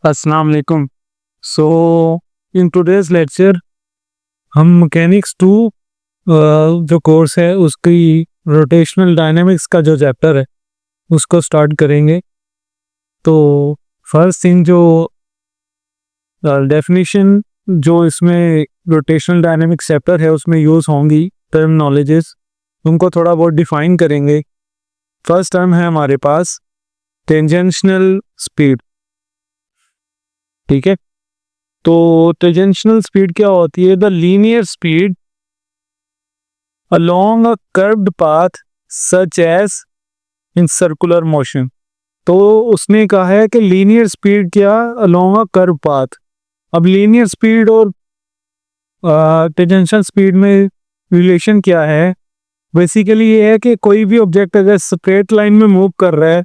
अस्सलाम वालेकुम। सो in today's lecture हम मैकेनिक्स टू जो कोर्स है उसकी रोटेशनल डायनामिक्स का जो चैप्टर है उसको स्टार्ट करेंगे। तो फर्स्ट थिंग जो डेफिनेशन जो इसमें रोटेशनल डायनामिक्स चैप्टर है उसमें यूज़ होंगी टर्मिनोलॉजीज, उनको थोड़ा बहुत डिफाइन करेंगे। फर्स्ट टर्म है हमारे पास टेंजेंशनल स्पीड। ठीक है, तो टेंजेंशनल स्पीड क्या होती है? The linear speed along a curved path such as in circular motion. तो उसने कहा है कि लीनियर स्पीड क्या, अलोंग अ कर्व पाथ। अब लीनियर स्पीड और टेंजेंशियल स्पीड में रिलेशन क्या है? बेसिकली ये है कि कोई भी ऑब्जेक्ट अगर स्ट्रेट लाइन में मूव कर रहा है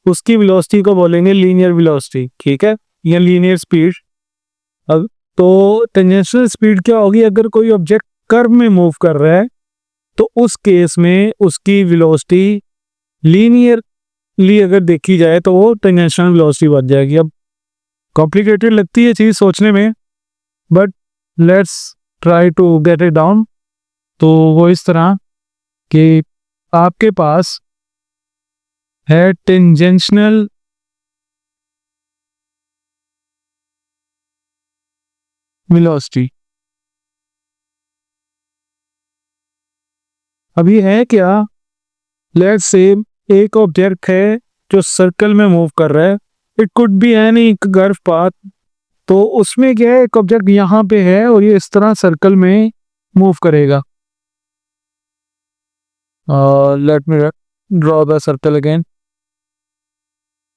उसकी वेलोसिटी को बोलेंगे लीनियर वेलोसिटी, ठीक है, या लीनियर स्पीड। अब तो टेंजेंशियल स्पीड क्या होगी? अगर कोई ऑब्जेक्ट कर्व में मूव कर रहा है तो उस केस में उसकी वेलोसिटी लीनियरली अगर देखी जाए तो वो टेंजेंशियल वेलोसिटी बन जाएगी। अब कॉम्प्लिकेटेड लगती है चीज़ सोचने में, but let's try to get it down. तो वो इस तरह कि आपके पास है टेंजेंशियल वेलोसिटी। अभी है क्या, लेट्स से एक ऑब्जेक्ट है जो सर्कल में मूव कर रहा है, it could be any curve path. तो उसमें क्या है, एक ऑब्जेक्ट यहाँ पे है और ये इस तरह सर्कल में मूव करेगा। Let me draw the circle again.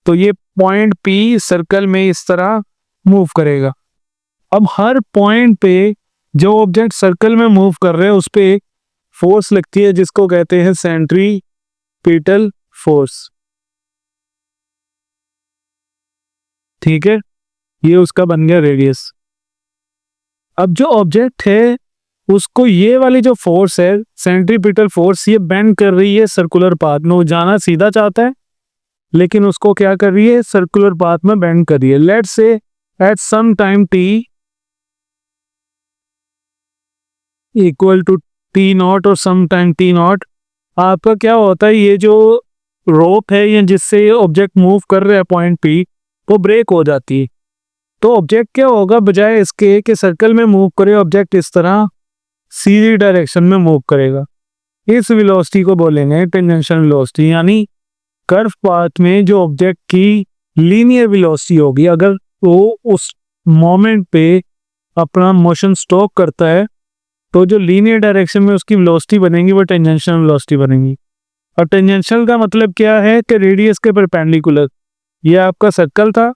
तो ये पॉइंट पी सर्कल में इस तरह मूव करेगा। अब हर पॉइंट पे जो ऑब्जेक्ट सर्कल में मूव कर रहे हैं उस पे फोर्स लगती है जिसको कहते हैं सेंट्रीपिटल फोर्स। ठीक है, ये उसका बन गया रेडियस। अब जो ऑब्जेक्ट है उसको ये वाली जो फोर्स है सेंट्रीपिटल फोर्स, ये बेंड कर रही है सर्कुलर पाथ में। वो जाना सीधा चाहता है लेकिन उसको क्या कर रही है, सर्कुलर पाथ में बेंड कर रही है। Let's say at some time T equal to T not और सम टाइम टी नॉट, आपका क्या होता है, ये जो रोप है या जिससे ये ऑब्जेक्ट मूव कर रहा है पॉइंट पी, वो ब्रेक हो जाती है। तो ऑब्जेक्ट क्या होगा, बजाय इसके कि सर्कल में मूव करे, ऑब्जेक्ट इस तरह सीधी डायरेक्शन में मूव करेगा। इस वेलोसिटी को बोलेंगे टेंजेंशियल वेलोसिटी। यानी कर्व पाथ में जो ऑब्जेक्ट की लीनियर वेलोसिटी होगी, अगर वो उस मोमेंट पे अपना मोशन स्टॉप करता है तो जो लीनियर डायरेक्शन में उसकी वेलोसिटी बनेगी वो टेंजेंशियल वेलोसिटी बनेगी। और टेंजेंशियल का मतलब क्या है कि रेडियस के परपेंडिकुलर। ये आपका सर्कल था,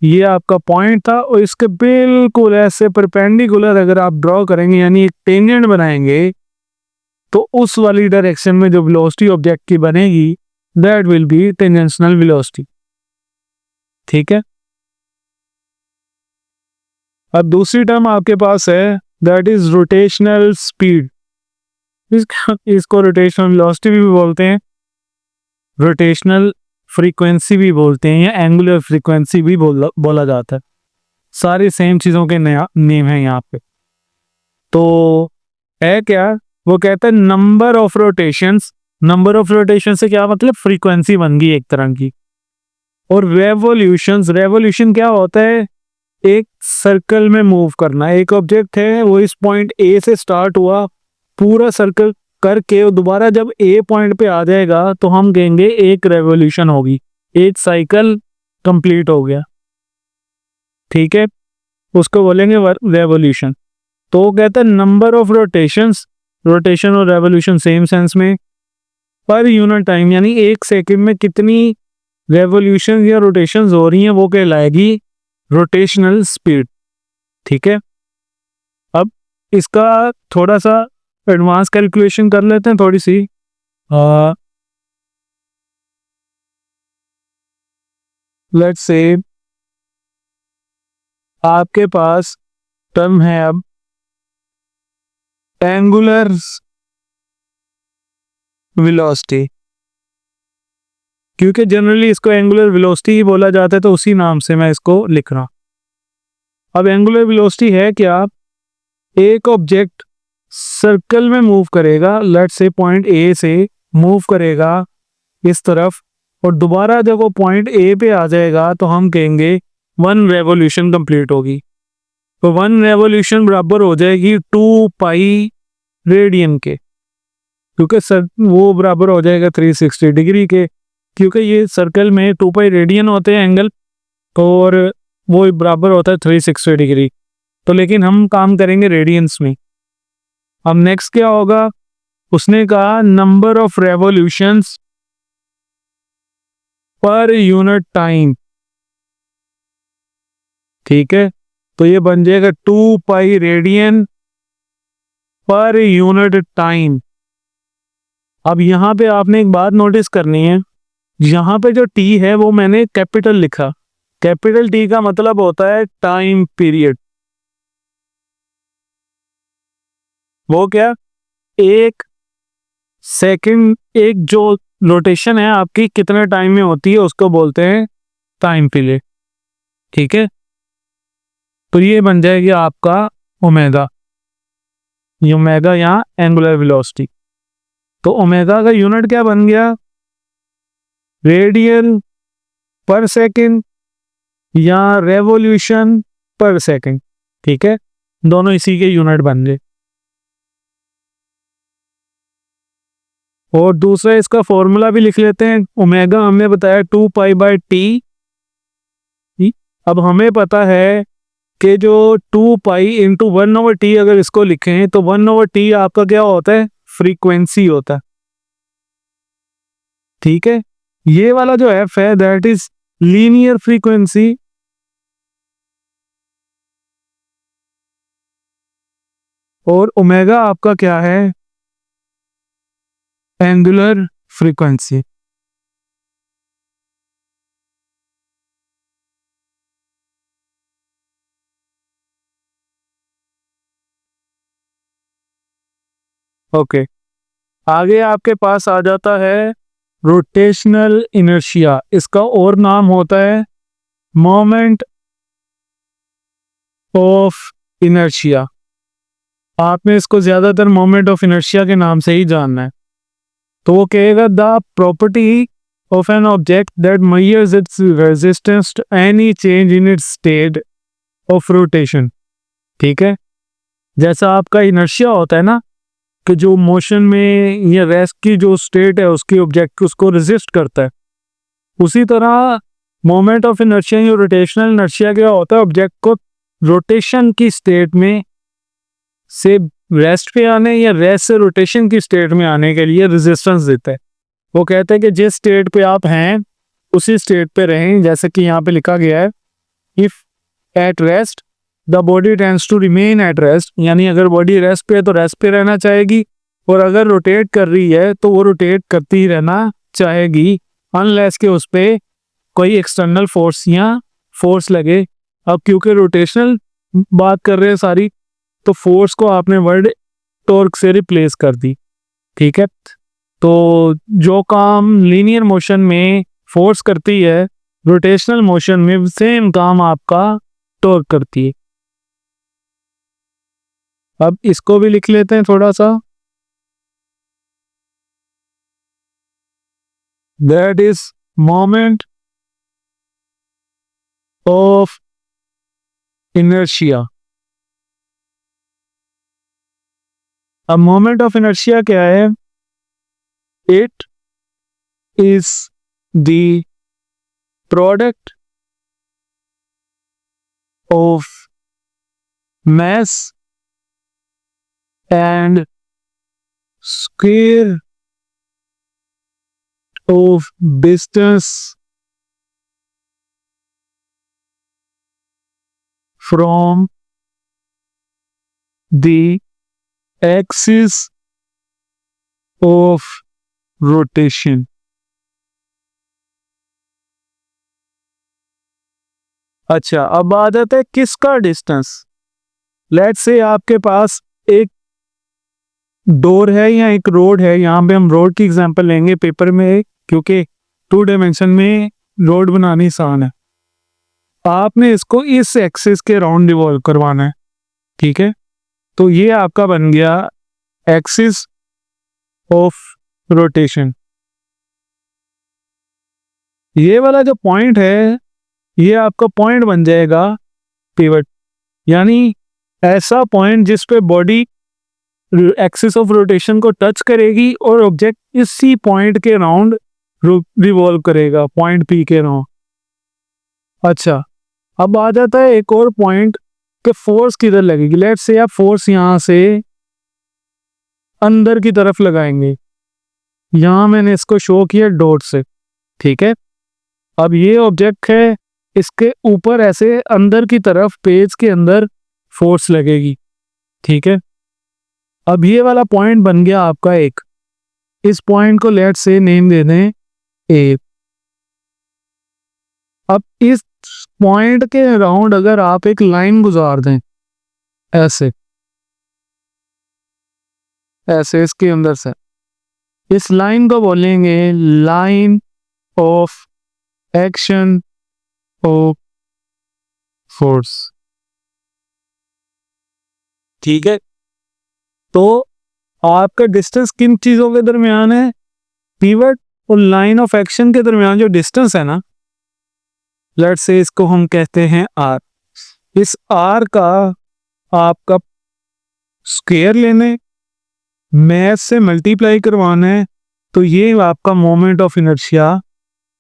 ये आपका पॉइंट था, और इसके बिल्कुल ऐसे परपेंडिकुलर अगर आप ड्रॉ करेंगे यानी एक टेंजेंट बनाएंगे तो उस वाली डायरेक्शन में जो वेलोसिटी ऑब्जेक्ट की बनेगी that will be tangential velocity. ठीक है, अब दूसरी टर्म आपके पास है दैट इज रोटेशनल स्पीड। इसको रोटेशनल वेलोसिटी भी बोलते हैं, रोटेशनल फ्रीक्वेंसी भी बोलते हैं, या एंगुलर फ्रीक्वेंसी भी बोला जाता है। सारी सेम चीज़ों के नया नेम है यहाँ पे। तो है क्या, वो कहता है number of rotations. Number of rotation से क्या मतलब, फ्रीक्वेंसी बन गई एक तरह की। और रेवोल्यूशंस, रेवोल्यूशन क्या होता है, एक सर्कल में मूव करना। एक ऑब्जेक्ट है वो इस पॉइंट ए से स्टार्ट हुआ, पूरा सर्कल करके और दोबारा जब ए पॉइंट पे आ जाएगा तो हम कहेंगे एक रेवोल्यूशन होगी, एक साइकिल कंप्लीट हो गया। ठीक है, उसको बोलेंगे रेवोल्यूशन। तो वो कहता है नंबर ऑफ रोटेशंस, रोटेशन और रेवोल्यूशन सेम सेंस में, पर यूनिट टाइम, यानी एक सेकंड में कितनी रेवोल्यूशन या रोटेशंस हो रही हैं वो कहलाएगी रोटेशनल स्पीड। ठीक है, अब इसका थोड़ा सा एडवांस कैलकुलेशन कर लेते हैं थोड़ी सी। लेट्स से आपके पास टर्म है अब एंगुलर वेलोसिटी। क्योंकि जनरली इसको एंगुलर वेलोसिटी ही बोला जाता है, तो उसी नाम से मैं इसको लिख रहा हूं। अब एंगुलर वेलोसिटी है क्या? एक ऑब्जेक्ट सर्कल में मूव करेगा, लेट्स से पॉइंट ए से मूव करेगा इस तरफ, और दोबारा जब वो पॉइंट ए पे आ जाएगा तो हम कहेंगे 1 रेवोल्यूशन कंप्लीट होगी। तो 1 रेवोल्यूशन बराबर हो जाएगी 2 पाई रेडियन के, क्योंकि वो बराबर हो जाएगा 360 डिग्री के, क्योंकि ये सर्कल में 2 पाई रेडियन होते हैं एंगल, और वो बराबर होता है 360 डिग्री। तो लेकिन हम काम करेंगे रेडियंस में। अब नेक्स्ट क्या होगा? उसने कहा number of revolutions per unit time. ठीक है, तो ये बन जाएगा 2 pi radian per unit time. अब यहां पे आपने एक बात नोटिस करनी है, यहां पे जो टी है वो मैंने कैपिटल लिखा। कैपिटल टी का मतलब होता है टाइम पीरियड। वो क्या? एक सेकंड, एक जो रोटेशन है आपकी कितने टाइम में होती है उसको बोलते हैं टाइम पीरियड। ठीक है, तो ये बन जाएगी आपका ओमेगा। ये ओमेगा यहाँ एंगुलर वेलोसिटी। तो ओमेगा का यूनिट क्या बन गया? रेडियन पर सेकंड या रेवोल्यूशन पर सेकंड। ठीक है, दोनों इसी के यूनिट बन गए। और दूसरा इसका फॉर्मूला भी लिख लेते हैं। ओमेगा हमने बताया 2 पाई बाय टी। अब हमें पता है कि जो 2 पाई इंटू 1/t अगर इसको लिखें तो 1/t आपका क्या होता है? फ्रीक्वेंसी होता है। ठीक है, ये वाला जो एफ है दैट इज लीनियर फ्रीक्वेंसी, और ओमेगा आपका क्या है? Angular frequency. ओके, आगे आपके पास आ जाता है रोटेशनल इनर्शिया। इसका और नाम होता है मोमेंट ऑफ इनर्शिया। आपने इसको ज्यादातर मोमेंट ऑफ इनर्शिया के नाम से ही जानना है। तो वो कहेगा the property of an object that measures its resistance to any change in its state of rotation. ठीक है, जैसा आपका इनर्शिया होता है ना, कि जो मोशन में या रेस्ट की जो स्टेट है उसकी ऑब्जेक्ट उसको रेजिस्ट करता है, उसी तरह मोमेंट ऑफ इनर्शिया या रोटेशनल इनर्शिया क्या होता है? ऑब्जेक्ट को रोटेशन की स्टेट में से रेस्ट पे आने या रेस्ट से रोटेशन की स्टेट में आने के लिए रेजिस्टेंस देता है। वो कहते हैं कि जिस स्टेट पे आप हैं उसी स्टेट पे रहें, जैसे कि यहाँ पे लिखा गया है if at rest the body tends to remain at rest, यानी अगर बॉडी रेस्ट पे है तो रेस्ट पे रहना चाहेगी, और अगर रोटेट कर रही है तो वो रोटेट करती ही रहना चाहेगी अनलेस के उस पर कोई एक्सटर्नल फोर्स या फोर्स लगे। अब क्योंकि रोटेशनल बात कर रहे हैं सारी, तो फोर्स को आपने वर्ड टॉर्क से रिप्लेस कर दी। ठीक है, तो जो काम लीनियर मोशन में फोर्स करती है, रोटेशनल मोशन में सेम काम आपका टॉर्क करती है। अब इसको भी लिख लेते हैं थोड़ा सा। That is moment of inertia. अब मोमेंट ऑफ इनर्शिया क्या है? It is the product of mass and square of distance from the axis of rotation। अच्छा, अब आ जाता है किसका डिस्टेंस। लेट्स से आपके पास एक डोर है या एक रोड है, यहाँ पे हम रोड की एग्जांपल लेंगे पेपर में, क्योंकि 2 डायमेंशन में रोड बनानी आसान है। आपने इसको इस एक्सिस के राउंड रिवॉल्व करवाना है, ठीक है। तो ये आपका बन गया एक्सिस ऑफ रोटेशन। ये वाला जो पॉइंट है ये आपका पॉइंट बन जाएगा पिवट, यानी ऐसा पॉइंट जिस पे बॉडी एक्सिस ऑफ रोटेशन को टच करेगी और ऑब्जेक्ट इसी पॉइंट के राउंड रिवॉल्व करेगा, पॉइंट पी के राउंड। अच्छा, अब आ जाता है एक और पॉइंट पे फोर्स किधर लगेगी। लेट्स से आप फोर्स यहां से अंदर की तरफ लगाएंगे, यहां मैंने इसको शो किया डॉट से, ठीक है। अब ये ऑब्जेक्ट है, इसके ऊपर ऐसे अंदर की तरफ पेज के अंदर फोर्स लगेगी, ठीक है। अब ये वाला पॉइंट बन गया आपका एक, इस पॉइंट को लेट्स से नेम दे दें ए। अब इस पॉइंट के अराउंड अगर आप एक लाइन गुजार दें ऐसे ऐसे इसके अंदर से, इस लाइन को बोलेंगे line of action of force, ठीक है। तो आपका डिस्टेंस किन चीजों के दरमियान है, पिवट और लाइन ऑफ एक्शन के दरमियान जो डिस्टेंस है ना, लेट्स से इसको हम कहते हैं आर। इस आर का आपका स्क्वायर लेने, मैथ से मल्टीप्लाई करवाना है, तो ये आपका मोमेंट ऑफ इनर्शिया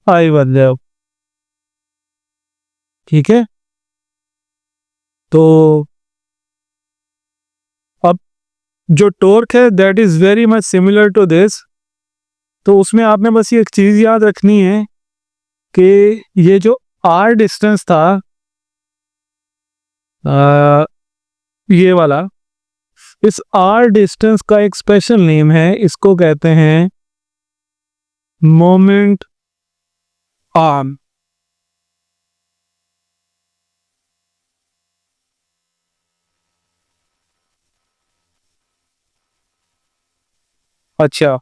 आई बन जाए, ठीक है। तो अब जो टॉर्क है that is very much similar to this. तो उसमें आपने बस ये एक चीज याद रखनी है कि ये जो आर डिस्टेंस था ये वाला, इस आर डिस्टेंस का एक स्पेशल नेम है, इसको कहते हैं मोमेंट आर्म। अच्छा,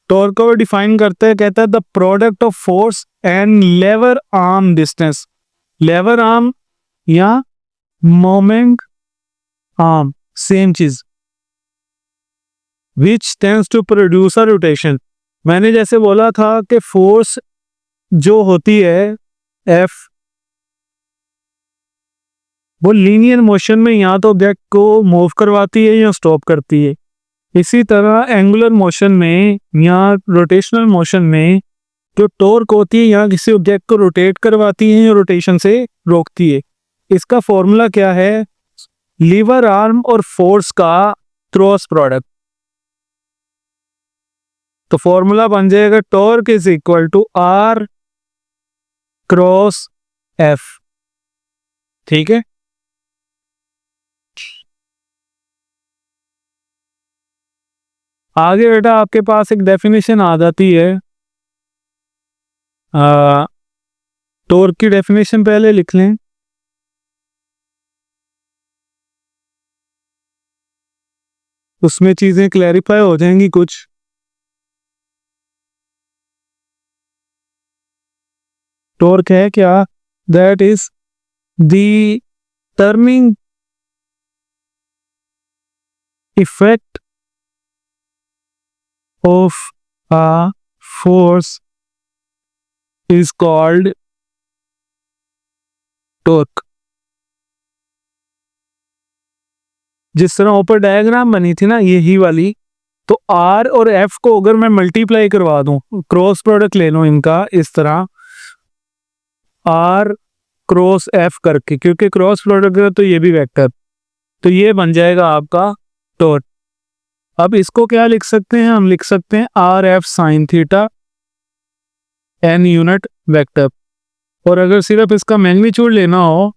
टॉर्क को डिफाइन करते हैं, कहता है the product of force and lever arm distance. Lever arm या मोमेंट आर्म सेम चीज, which tends to produce a rotation. मैंने जैसे बोला था कि फोर्स जो होती है एफ, वो लीनियर मोशन में या तो ऑब्जेक्ट को मूव करवाती है या स्टॉप करती है। इसी तरह एंगुलर मोशन में या रोटेशनल मोशन में जो टॉर्क होती है या किसी ऑब्जेक्ट को रोटेट करवाती है या रोटेशन से रोकती है। इसका फॉर्मूला क्या है, लीवर आर्म और फोर्स का क्रॉस प्रोडक्ट। तो फॉर्मूला बन जाएगा torque is equal to R cross F, ठीक है। आगे बेटा आपके पास एक डेफिनेशन आ जाती है, टॉर्क की डेफिनेशन पहले लिख लें। उसमें चीजें क्लैरिफाई हो जाएंगी कुछ। टॉर्क है क्या, that is the turning effect of a force is called torque। जिस तरह ऊपर डायग्राम बनी थी ना यही वाली, तो R और F को अगर मैं मल्टीप्लाई करवा दूं, क्रॉस प्रोडक्ट ले लूं इनका इस तरह R क्रॉस F करके, क्योंकि क्रॉस प्रोडक्ट है तो ये भी वेक्टर, तो ये बन जाएगा आपका टॉर्क। अब इसको क्या लिख सकते हैं, हम लिख सकते हैं R F sine theta N unit vector. और अगर सिर्फ इसका मैग्नीट्यूड लेना हो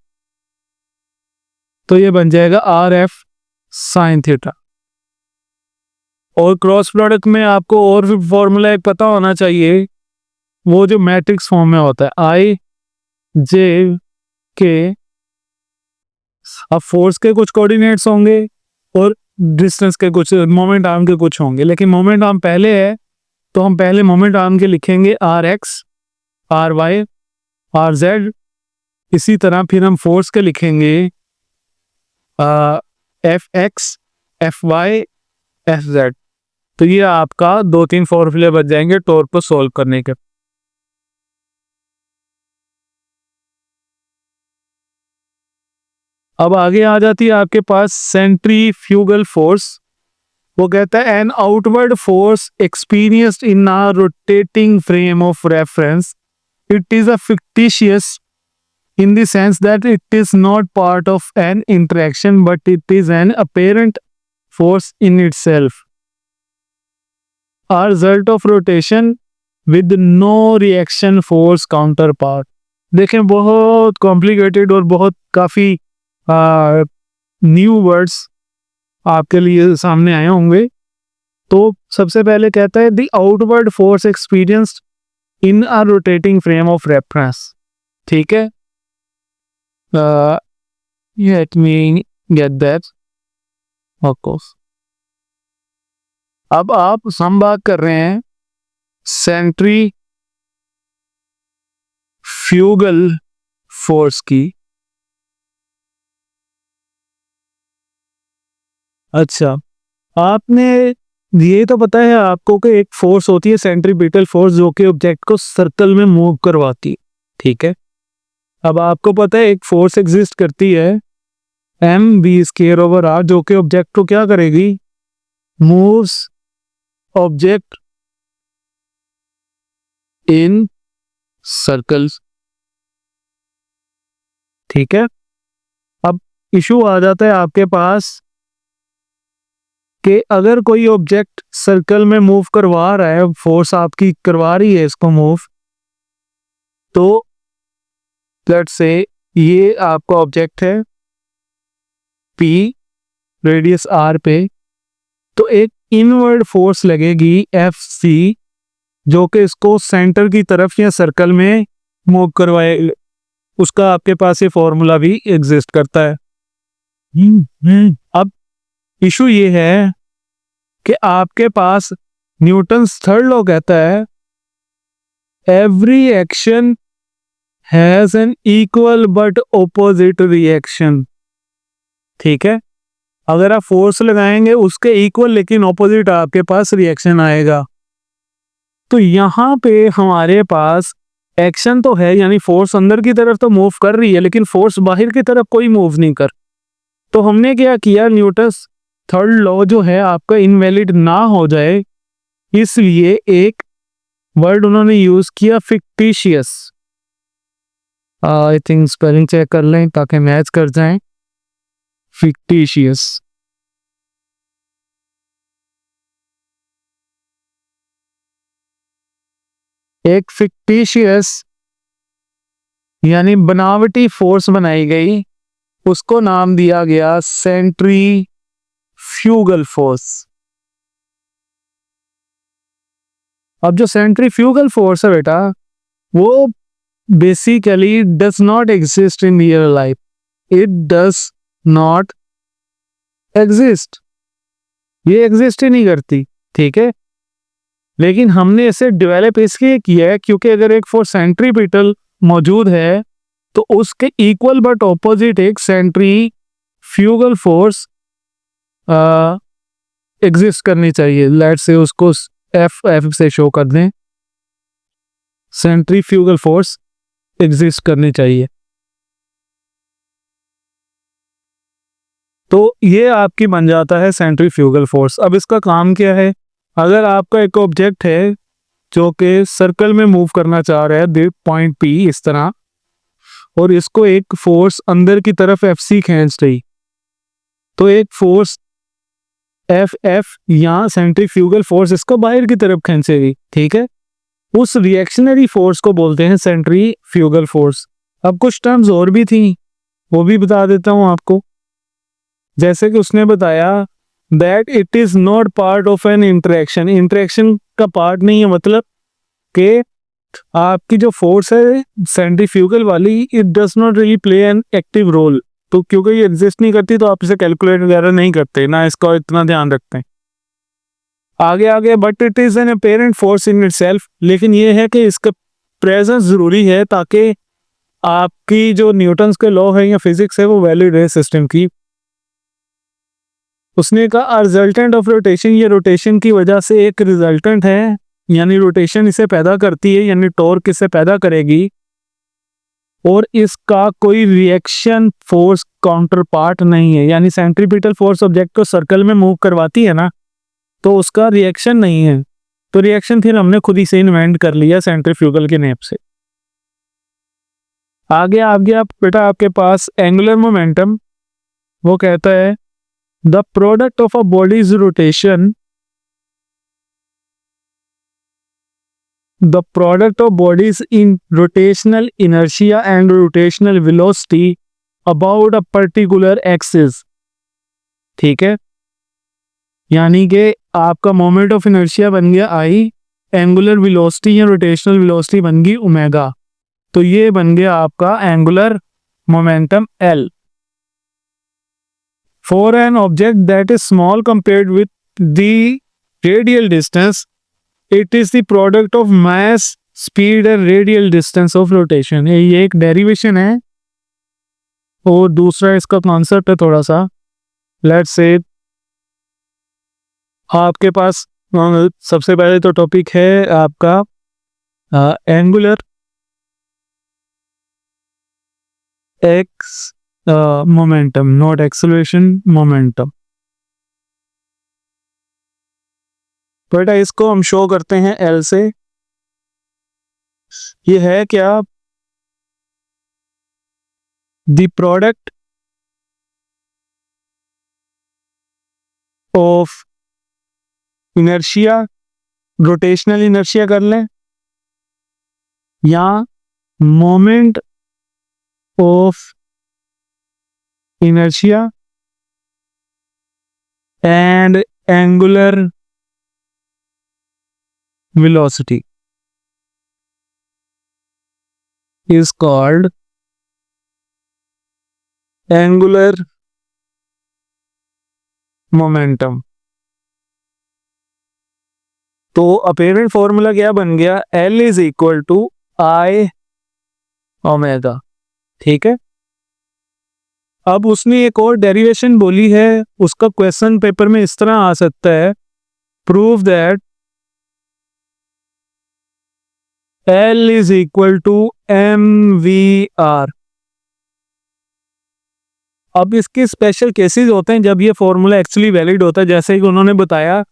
तो ये बन जाएगा आर एफ साइन थीटा। और क्रॉस प्रोडक्ट में आपको और भी फॉर्मूला एक पता होना चाहिए, वो जो मैट्रिक्स फॉर्म में होता है आई जे के। अब फोर्स के कुछ कोऑर्डिनेट्स होंगे और डिस्टेंस के कुछ, मोमेंट आर्म के कुछ होंगे, लेकिन मोमेंट आर्म पहले है तो हम पहले मोमेंट आर्म के लिखेंगे R X R Y R Z. इसी तरह फिर हम फोर्स के लिखेंगे F X F Y F Z. तो ये आपका 2-3 फॉर्मूले बच जाएंगे टॉर्क को सोल्व करने के। अब आगे आ जाती है आपके पास सेंट्रीफ्यूगल फोर्स। वो कहता है an outward force experienced in a rotating frame of reference, it is a fictitious in the sense that it is not part of an interaction but it is an apparent force in itself, a result of rotation with no reaction force counterpart। देखें बहुत complicated और बहुत काफ़ी new words आपके लिए सामने आए होंगे। तो सबसे पहले कहता है the outward force experienced in a rotating frame of reference. ठीक है, let me get that, of course। अब हम बात कर रहे हैं सेंट्रीफ्यूगल फोर्स की। अच्छा, आपने ये तो पता है आपको कि एक फोर्स होती है सेंट्रीपिटल फोर्स जो कि ऑब्जेक्ट को सर्कल में मूव करवाती है। ठीक है, अब आपको पता है एक फोर्स एग्जिस्ट करती है mv²/r जो कि ऑब्जेक्ट को क्या करेगी, मूव्स ऑब्जेक्ट इन सर्कल्स। ठीक है, अब इशू आ जाता है आपके पास कि अगर कोई ऑब्जेक्ट सर्कल में मूव करवा रहा है, फोर्स आपकी करवा रही है इसको मूव, तो लेट्स से ये आपका ऑब्जेक्ट है P रेडियस R पे, तो एक इनवर्ड फोर्स लगेगी FC जो कि इसको सेंटर की तरफ या सर्कल में मूव करवाए। उसका आपके पास ये फॉर्मूला भी एग्जिस्ट करता है। अब इशू ये है कि आपके पास न्यूटन्स थर्ड लॉ कहता है every action has an equal but opposite reaction. ठीक है, अगर आप फोर्स लगाएंगे उसके इक्वल लेकिन ऑपोजिट आपके पास रिएक्शन आएगा। तो यहाँ पे हमारे पास एक्शन तो है, यानी फोर्स अंदर की तरफ तो मूव कर रही है लेकिन फोर्स बाहर की तरफ कोई मूव नहीं कर। तो हमने क्या किया, न्यूटन्स थर्ड लॉ जो है आपका इनवैलिड ना हो जाए इसलिए एक वर्ड उन्होंने यूज किया fictitious. I think spelling check कर लें ताकि मैच कर जाएं। फिक्टिशियस, एक फिक्टिशियस यानी बनावटी फोर्स बनाई गई, उसको नाम दिया गया सेंट्रीफ्यूगल फोर्स। अब जो सेंट्रीफ्यूगल फोर्स है बेटा, वो basically does not exist in real life, it does not exist, ये एग्जिस्ट ही नहीं करती। ठीक है, लेकिन हमने इसे डेवलप इसलिए किया है क्योंकि अगर एक फोर्स सेंट्रीपिटल मौजूद है तो उसके इक्वल बट ऑपोजिट एक सेंट्रीफ्यूगल फोर्स एग्जिस्ट करनी चाहिए। लेट्स से उसको एफ से शो कर दें, सेंट्रीफ्यूगल फोर्स एग्जिस्ट करनी चाहिए। तो ये आपकी बन जाता है सेंट्रीफ्यूगल फोर्स। अब इसका काम क्या है, अगर आपका एक ऑब्जेक्ट है जो कि सर्कल में मूव करना चाह रहा है पॉइंट P इस तरह, और इसको एक फोर्स अंदर की तरफ FC खींच रही, तो एक फोर्स FF या सेंट्रीफ्यूगल फोर्स इसको बाहर की तरफ खींचेगी। ठीक है, उस रिएक्शनरी फोर्स को बोलते हैं सेंट्रीफ्यूगल फोर्स। अब कुछ टर्म्स और भी थी, वो भी बता देता हूं आपको। जैसे कि उसने बताया that it is not part of N interaction, interaction का पार्ट नहीं है, मतलब कि आपकी जो फोर्स है सेंट्रीफ्यूगल वाली, it does not really play an active role. तो क्योंकि ये एग्जिस्ट नहीं करती तो आप इसे कैलकुलेट वगैरह नहीं करते ना, इसका इतना ध्यान रखते हैं। आगे but it is an apparent force in itself, लेकिन ये है कि इसका प्रेजेंस ज़रूरी है ताकि आपकी जो न्यूटन्स के लॉ है या फिजिक्स है वो वैलिड रहे सिस्टम की। उसने कहा रिजल्टेंट ऑफ रोटेशन, ये रोटेशन की वजह से एक रिजल्टेंट है, यानी रोटेशन इसे पैदा करती है, यानी टॉर्क इसे पैदा करेगी, और इसका कोई रिएक्शन फोर्स काउंटर पार्ट नहीं है। यानी सेंट्रीपिटल फोर्स ऑब्जेक्ट को सर्कल में मूव करवाती है ना, तो उसका रिएक्शन नहीं है। तो रिएक्शन फिर हमने खुद ही से इन्वेंट कर लिया सेंट्रीफ्यूगल के नेम से। आगे आगे बेटा आपके पास एंगुलर मोमेंटम, वो कहता है the product of a bodies rotation, the product of bodies in rotational inertia and rotational velocity about a particular axis। ठीक है, यानी कि आपका मोमेंट ऑफ इनर्शिया बन गया आई, एंगुलर वेलोसिटी या रोटेशनल वेलोसिटी बन गई ओमेगा, तो ये बन गया आपका angular momentum L. For an object that is small compared with the radial distance, it is the product of mass, speed and radial distance of rotation. ये एक डेरिवेशन है और दूसरा इसका कॉन्सेप्ट है थोड़ा सा। लेट्स से आपके पास सबसे पहले तो टॉपिक है आपका angular x momentum, not acceleration, momentum. बेटा इसको हम शो करते हैं एल से। ये है क्या, the product of inertia, rotational inertia कर लें, या moment of inertia and angular velocity is called angular momentum। तो अपेरेंट फॉर्मूला क्या बन गया, L is equal to I omega. ठीक है, अब उसने एक और डेरिवेशन बोली है, उसका क्वेश्चन पेपर में इस तरह आ सकता है, prove that L is equal to mvr। अब इसके स्पेशल केसेस होते हैं जब ये फॉर्मूला एक्चुअली वैलिड होता है, जैसे कि उन्होंने बताया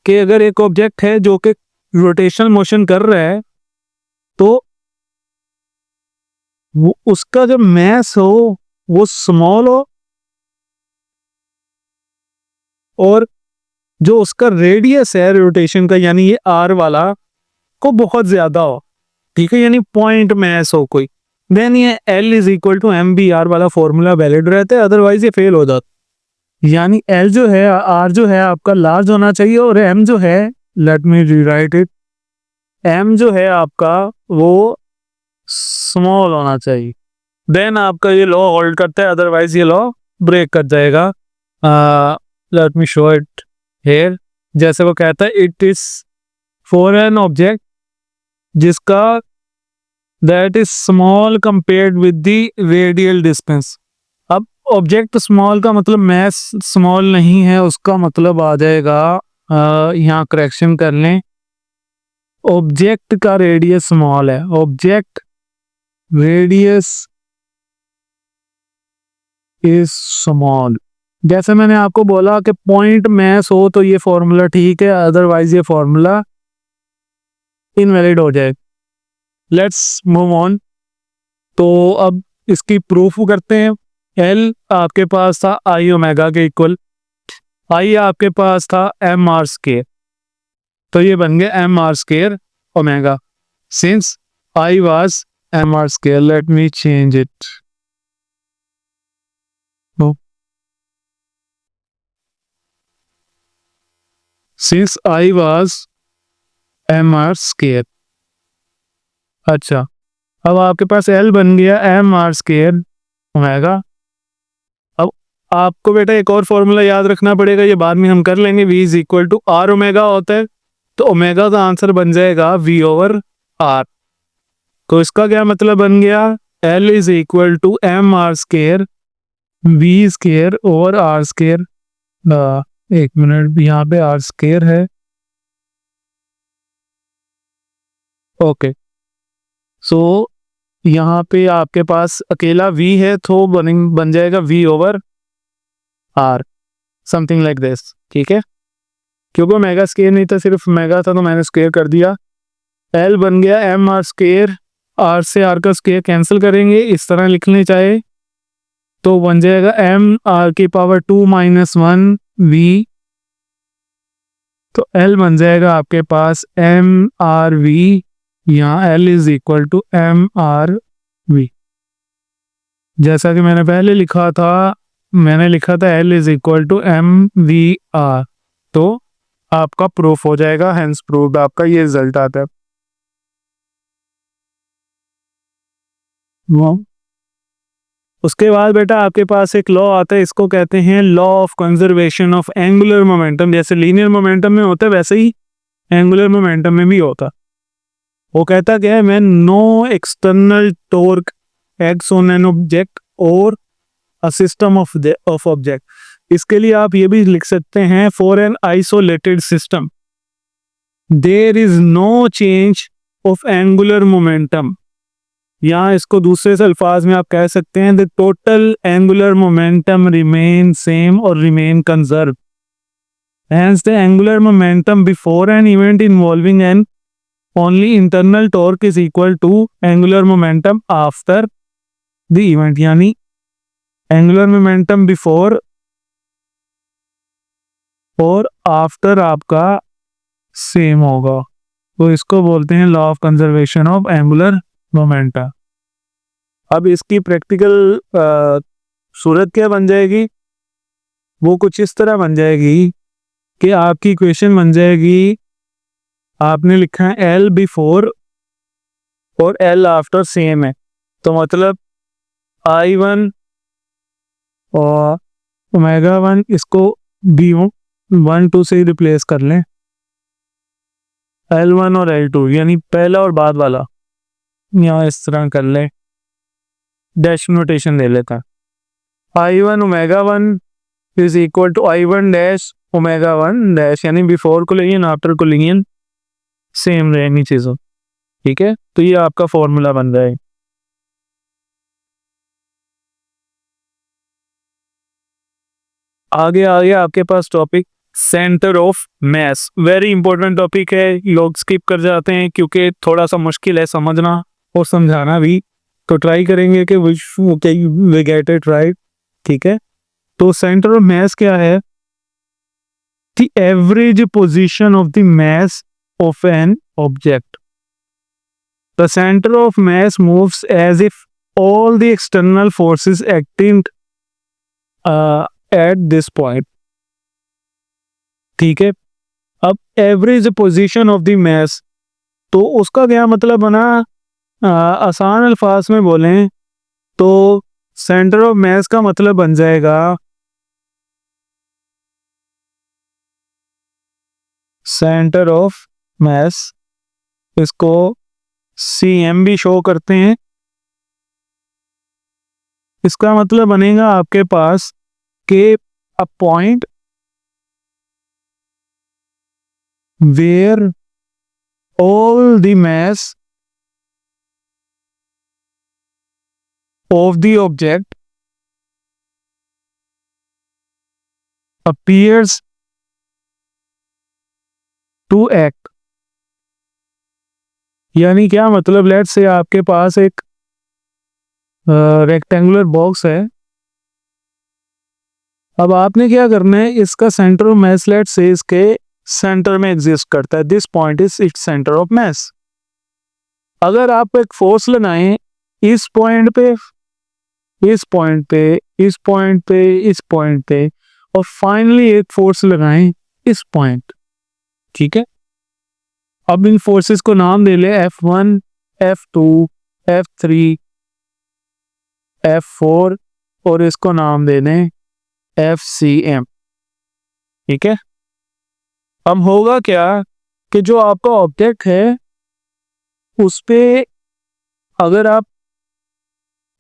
कि अगर एक ऑब्जेक्ट है जो कि रोटेशनल मोशन कर रहा है, तो वो उसका जो मास हो वो स्मॉल हो, और जो उसका रेडियस है रोटेशन का, यानी ये r वाला, को बहुत ज्यादा हो। ठीक है, यानी पॉइंट मास हो कोई, देन ये L is equal to M B R वाला फॉर्मूला वैलिड रहता है, अदरवाइज ये फेल हो जाता। यानी L जो है, R जो है आपका लार्ज होना चाहिए, और M जो है, let me rewrite it, M जो है आपका वो स्मॉल होना चाहिए, देन आपका ये लॉ होल्ड करता है, अदरवाइज ये लॉ ब्रेक कर जाएगा। Let me show it here. जैसे वो कहता है it is for an object जिसका that is small compared with the radial distance. अब ऑब्जेक्ट स्मॉल का मतलब मैस स्मॉल नहीं है, उसका मतलब आ जाएगा, यहाँ करेक्शन कर लें, ऑब्जेक्ट का रेडियस स्मॉल है, ऑब्जेक्ट रेडियस इज स्मॉल। जैसे मैंने आपको बोला कि पॉइंट मैस हो तो ये फॉर्मूला ठीक है, अदरवाइज ये फॉर्मूला इनवैलिड हो जाए। Let's move on. तो अब इसकी प्रूफ करते हैं। एल आपके पास था आई ओमेगा के इक्वल, आई आपके पास था एम आर स्केयर, तो ये बन गया M R square omega, since I was M R square. Let me change it. Since I was M R square. अच्छा, अब आपके पास एल बन गया एम आर स्केयर ओमेगा। अब आपको बेटा एक और फॉर्मूला याद रखना पड़ेगा, ये बाद में हम कर लेंगे। v is equal to R omega होता है, तो ओमेगा का आंसर बन जाएगा v ओवर आर। तो इसका क्या मतलब बन गया, L is equal to M R square V square over R square. एक मिनट, यहाँ पे आर स्केयर है, ओके। सो यहाँ पे आपके पास अकेला v है तो बन जाएगा v over r, something like this, ठीक है। क्योंकि मेगा स्केयर नहीं था, सिर्फ मेगा था तो मैंने स्केयर कर दिया। L बन गया एम आर स्केयर, r से r का स्केयर कैंसिल करेंगे, इस तरह लिखने चाहे तो बन जाएगा एम आर की पावर 2 माइनस 1 v। तो L बन जाएगा आपके पास एम आर वी, यहाँ L is equal to M R V. जैसा कि मैंने पहले लिखा था, L is equal to M V R, तो आपका प्रूफ हो जाएगा, हेंस प्रूव्ड, आपका ये रिजल्ट आता है। उसके बाद बेटा आपके पास एक लॉ आता है, इसको कहते हैं law of conservation of angular momentum. जैसे लीनियर मोमेंटम में होता है वैसे ही एंगुलर मोमेंटम में भी होता। वो कहता क्या है, मैं no external torque acts on an object और अ सिस्टम ऑफ ऑब्जेक्ट। इसके लिए आप ये भी लिख सकते हैं, for an isolated system there is no change of angular momentum. यहाँ इसको दूसरे से अल्फाज में आप कह सकते हैं, the total angular momentum remain same और remain conserve. Hence the angular momentum before an event involving an only internal torque is equal to angular momentum after the event। यानी angular momentum before और after आपका same होगा, तो इसको बोलते हैं law of conservation of angular momentum. अब इसकी प्रैक्टिकल सूरत क्या बन जाएगी, वो कुछ इस तरह बन जाएगी कि आपकी इक्वेशन बन जाएगी, आपने लिखा है L बिफोर और L आफ्टर सेम है, तो मतलब I1 और ओमेगा 1 इसको B1 2 से ही रिप्लेस कर लें, L1 और L2 यानी पहला और बाद वाला यहाँ इस तरह कर लें, डैश नोटेशन ले लेता है। I1 omega 1 is equal to I1 dash omega 1 dash, यानी बिफोर को लेंगे आफ्टर को लेंगे, सेम रहेंगी चीज़ों, ठीक है। तो ये आपका फॉर्मूला बन रहा है। आगे आपके पास topic centre of mass, very important topic है, लोग स्किप कर जाते हैं क्योंकि थोड़ा सा मुश्किल है समझना और समझाना भी, तो ट्राई करेंगे कि वी गेट इट राइट, ठीक है। तो सेंटर ऑफ मास क्या है, the average position of the mass of an object. The centre of mass moves as if all the external forces acting at this point, ठीक है। अब average position of the मास, तो उसका क्या मतलब बना, आसान अल्फाज में बोलें तो सेंटर ऑफ मास का मतलब बन जाएगा सेंटर ऑफ मास, इसको CM भी शो करते हैं। इसका मतलब बनेगा आपके पास कि a point where all the mass of the object appears to act. यानी क्या मतलब, लेट्स से आपके पास एक रेक्टेंगुलर बॉक्स है, अब आपने क्या करना है, इसका centre of mass let's say इसके सेंटर में एग्जिस्ट करता है, this point is its centre of मास। अगर आप एक फोर्स लगाएं इस पॉइंट पे, इस पॉइंट पे, इस पॉइंट पे, इस पॉइंट पे, और फाइनली एक फोर्स लगाएं इस पॉइंट, ठीक है। अब इन फोर्सेस को नाम दे ले F1, F2, F3, F4 और इसको नाम दे दें FCM, ठीक है। अब होगा क्या कि जो आपका ऑब्जेक्ट है उस पे अगर आप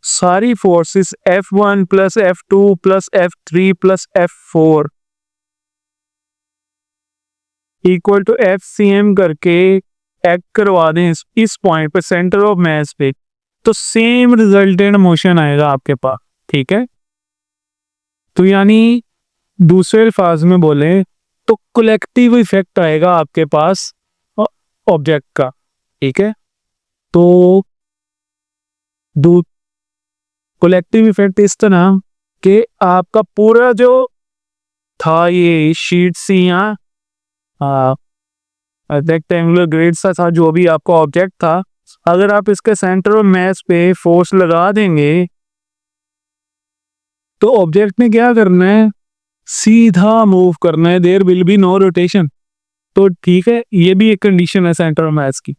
सारी forces F1 plus F2 plus F3 plus F4 equal to FCM करके एक्ट करवा दें इस पॉइंट पे, सेंटर ऑफ मास पे, तो सेम रिजल्टेंट मोशन आएगा आपके पास। ठीक है, तो यानी दूसरे अल्फाज में बोले तो कलेक्टिव इफेक्ट आएगा आपके पास ऑब्जेक्ट का। ठीक है, तो कलेक्टिव इफेक्ट इस तरह कि आपका पूरा जो था ये शीट सी या रेक्टेंगुलर ग्रिड सा था, जो भी आपका ऑब्जेक्ट था, अगर आप इसके सेंटर ऑफ मास पे फोर्स लगा देंगे तो ऑब्जेक्ट ने क्या करना है, सीधा मूव करना है, there will be no rotation. तो ठीक है, ये भी एक कंडीशन है सेंटर ऑफ मास की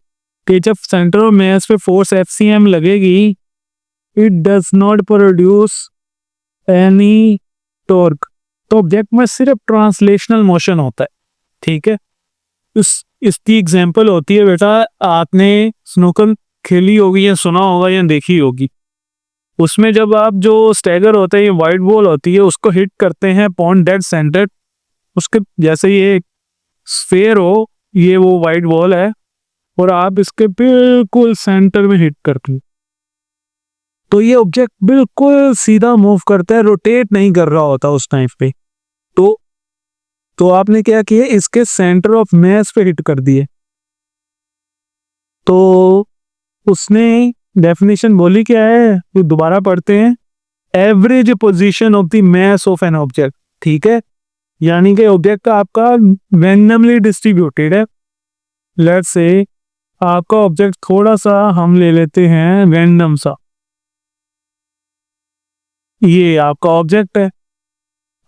कि जब सेंटर ऑफ मास पे फोर्स FCM लगेगी, it does not produce any torque, तो ऑब्जेक्ट में सिर्फ ट्रांसलेशनल मोशन होता है। ठीक है, इसकी एग्जांपल होती है बेटा, आपने स्नूकर खेली होगी या सुना होगा या देखी होगी, उसमें जब आप जो स्टैगर होता है, ये वाइट बॉल होती है, उसको हिट करते हैं पॉन डेड सेंटर, उसके जैसे ये स्फेयर हो, ये वो वाइट बॉल है और आप इसके बिल्कुल सेंटर में हिट करते हैं, तो ये ऑब्जेक्ट बिल्कुल सीधा मूव करता है, रोटेट नहीं कर रहा होता उस टाइम पे। तो आपने क्या किया, इसके सेंटर ऑफ मास पे हिट कर दिए, तो उसने डेफिनेशन बोली क्या है, तो दोबारा पढ़ते हैं, average position of the mass of an object. ठीक है, यानी कि ऑब्जेक्ट आपका रैंडमली डिस्ट्रीब्यूटेड है। लेट्स से आपका ऑब्जेक्ट थोड़ा सा हम ले लेते हैं रैंडम सा, ये आपका ऑब्जेक्ट है,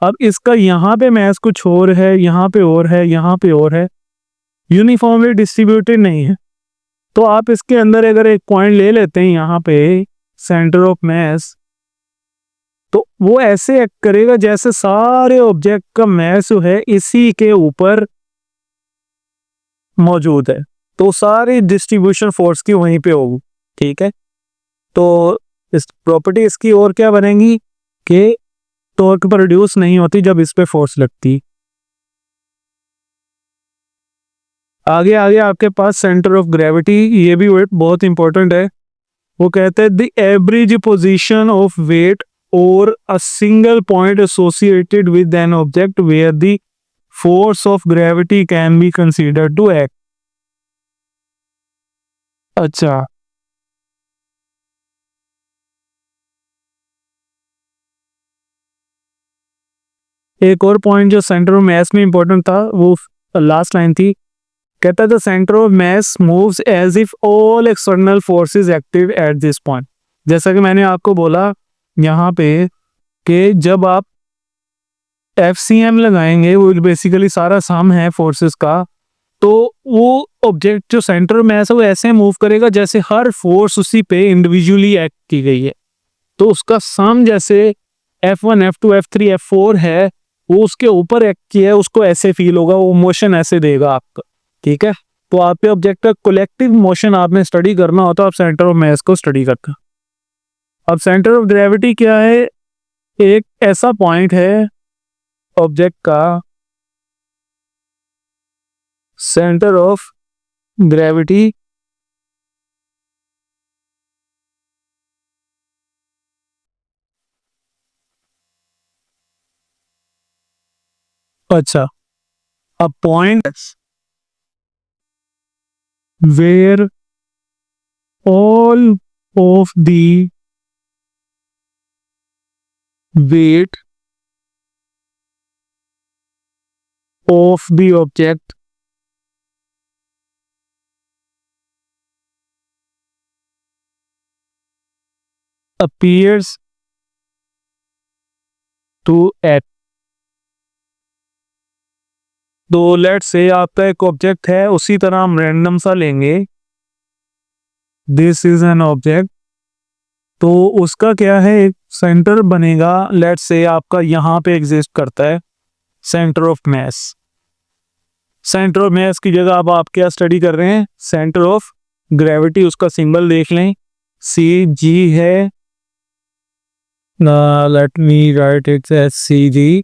अब इसका यहाँ पे मास कुछ और है, यहाँ पे और है, यहाँ पे और है, यूनिफॉर्मली डिस्ट्रीब्यूटेड नहीं है। तो आप इसके अंदर अगर एक पॉइंट ले लेते हैं यहाँ पे सेंटर ऑफ मास, तो वो ऐसे एक्ट करेगा जैसे सारे ऑब्जेक्ट का मास जो है इसी के ऊपर मौजूद है, तो सारी डिस्ट्रीब्यूशन फोर्स की वहीं पे होगी। ठीक है, तो इस प्रॉपर्टी इसकी और क्या बनेगी कि टॉर्क प्रोड्यूस नहीं होती जब इस पे फोर्स लगती। आगे आगे आपके पास सेंटर ऑफ ग्रेविटी, ये भी बहुत इंपॉर्टेंट है। वो कहते हैं the average position of weight और a single point associated with an object where the force of gravity can be considered to act. अच्छा, एक और पॉइंट जो सेंटर ऑफ मास में इंपॉर्टेंट था, वो लास्ट लाइन थी, कहता है the centre of mass moves as if all external forces active at this point. जैसा कि मैंने आपको बोला यहाँ पे कि जब आप FCM लगाएंगे, वो बेसिकली सारा सम है फोर्सेस का, तो वो ऑब्जेक्ट जो सेंटर ऑफ मास है वो ऐसे मूव करेगा जैसे हर फोर्स उसी पे इंडिविजुअली एक्ट की गई है, तो उसका सम जैसे F1 F2 F3 F4 है, वो उसके ऊपर एक्ट किया है, उसको ऐसे फील होगा, वो मोशन ऐसे देगा आपका। ठीक है, तो आपके ऑब्जेक्ट का कलेक्टिव मोशन आपने स्टडी करना होता है, आप सेंटर ऑफ मास को स्टडी करते हैं। अब सेंटर ऑफ ग्रेविटी क्या है, एक ऐसा पॉइंट है ऑब्जेक्ट का, सेंटर ऑफ ग्रेविटी अच्छा, a point where all of the weight of the object appears to act। तो लेट्स से आपका एक ऑब्जेक्ट है, उसी तरह हम रैंडम सा लेंगे, दिस इज एन ऑब्जेक्ट, तो उसका क्या है, एक सेंटर बनेगा, लेट्स से आपका यहाँ पे एग्जिस्ट करता है centre of mass. Centre of mass की जगह अब आप क्या स्टडी कर रहे हैं, सेंटर ऑफ ग्रेविटी, उसका सिंबल देख लें, सी जी है, let me write it as C G.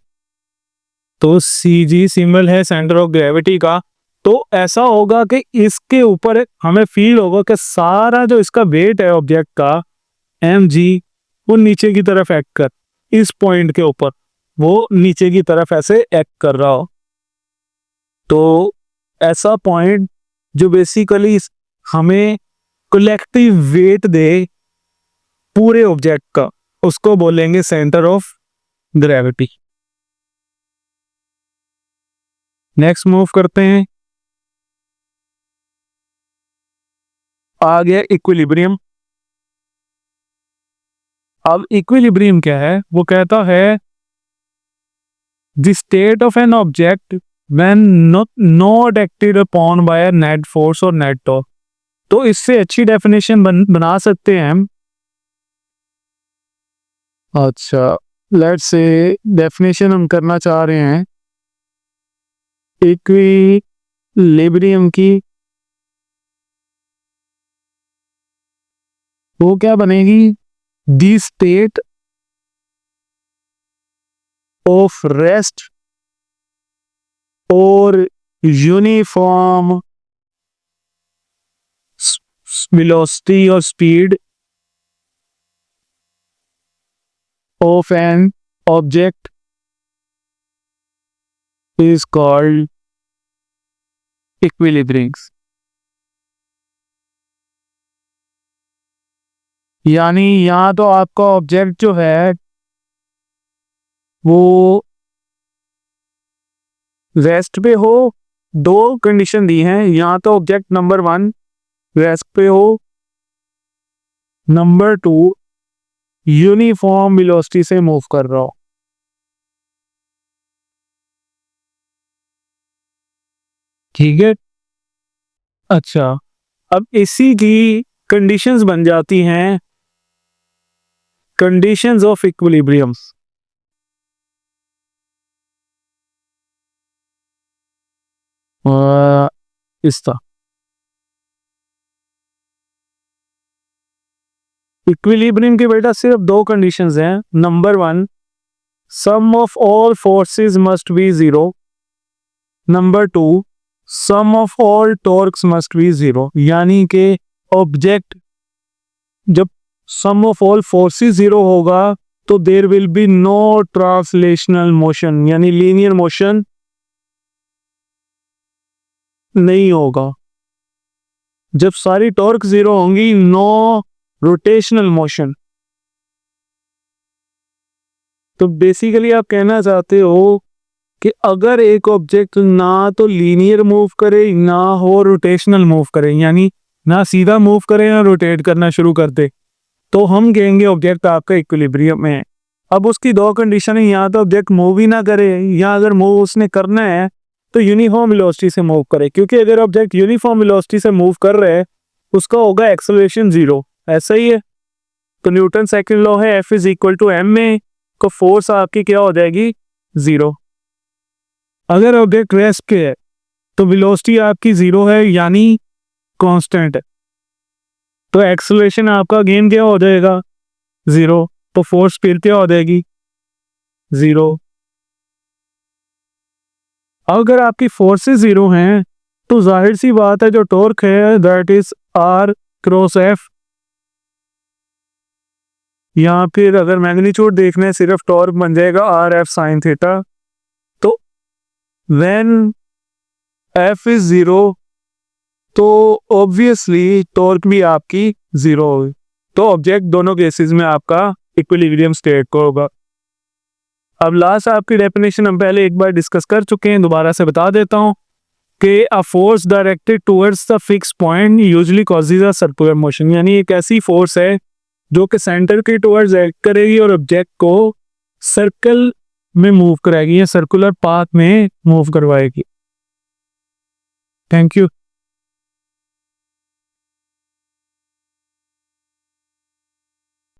तो सी जी सिंबल है सेंटर ऑफ ग्रेविटी का। तो ऐसा होगा कि इसके ऊपर हमें फील होगा कि सारा जो इसका वेट है ऑब्जेक्ट का एम जी, वो नीचे की तरफ एक्ट कर, इस पॉइंट के ऊपर वो नीचे की तरफ ऐसे एक्ट कर रहा हो। तो ऐसा पॉइंट जो बेसिकली हमें कलेक्टिव वेट दे पूरे ऑब्जेक्ट का, उसको बोलेंगे centre of gravity. Next move करते हैं, आ गया इक्विलिब्रियम। अब इक्विलिब्रियम क्या है? वो कहता है the state of an object when not acted upon by net force और नेट टॉर्क। तो इससे अच्छी डेफिनेशन बना सकते हैं हम। अच्छा, लेट्स से डेफिनेशन हम करना चाह रहे हैं इक्विलिब्रियम की। वो क्या बनेगी? द स्टेट ऑफ रेस्ट और यूनिफॉर्म वेलोसिटी और speed of an object is called equilibrium. यानी यहाँ तो आपका ऑब्जेक्ट जो है वो रेस्ट पे हो। दो कंडीशन दी हैं, यहाँ तो ऑब्जेक्ट नंबर 1 रेस्ट पे हो, नंबर 2 यूनिफॉर्म वेलोसिटी से मूव कर रहा हो। ठीक है। अच्छा, अब इसी की कंडीशंस बन जाती हैं कंडीशंस ऑफ इक्विलिब्रियम। इस तरह इक्विलिब्रियम की बेटा सिर्फ दो कंडीशंस हैं। Number 1, sum of all forces must be 0। Number 2, sum of all torques must be 0। यानी कि ऑब्जेक्ट जब सम ऑफ ऑल फोर्सेस 0 होगा तो there will be no translational motion, यानी लीनियर मोशन नहीं होगा। जब सारी टॉर्क 0 होंगी, नो रोटेशनल मोशन। तो बेसिकली आप कहना चाहते हो कि अगर एक ऑब्जेक्ट ना तो लीनियर मूव करे ना हो रोटेशनल मूव करे, यानी ना सीधा मूव करे ना रोटेट करना शुरू कर दे, तो हम कहेंगे ऑब्जेक्ट आपका इक्विलिब्रियम में है। अब उसकी दो कंडीशन है, या तो ऑब्जेक्ट मूव ही ना करे, या अगर मूव उसने करना है तो यूनिफॉर्म वेलोसिटी से मूव करे। क्योंकि अगर ऑब्जेक्ट यूनिफॉर्म वेलोसिटी से मूव कर रहे हैं उसका होगा एक्सेलरेशन 0। ऐसा ही है। तो न्यूटन सेकंड लॉ है F is equal to m में को फोर्स आपकी क्या हो जाएगी? 0। अगर ऑब्जेक्ट रेस्ट पे है तो वेलोसिटी आपकी 0 है, यानी कांस्टेंट है। तो एक्सेलरेशन आपका गेन क्या हो जाएगा? 0। तो फोर्स फिर क्या हो जाएगी? 0। अगर आपकी फोर्सेस 0 हैं तो जाहिर सी बात है जो टॉर्क है that is R cross F। या फिर अगर मैग्नीट्यूड देखना है सिर्फ टॉर्क बन जाएगा RF साइन थीटा। तो व्हेन F इज 0 तो ऑब्वियसली टॉर्क भी आपकी 0 होगी। तो ऑब्जेक्ट दोनों केसेस में आपका इक्विलिब्रियम स्टेट को होगा। अब लास्ट आपकी डेफिनेशन हम पहले एक बार डिस्कस कर चुके हैं, दोबारा से बता देता हूं कि a force directed towards the fix point usually causes a circular motion. यानी एक ऐसी फोर्स है जो कि सेंटर के टुवर्ड्स एक्ट करेगी और ऑब्जेक्ट को सर्कल में मूव कराएगी या सर्कुलर पाथ में मूव करवाएगी। Thank you.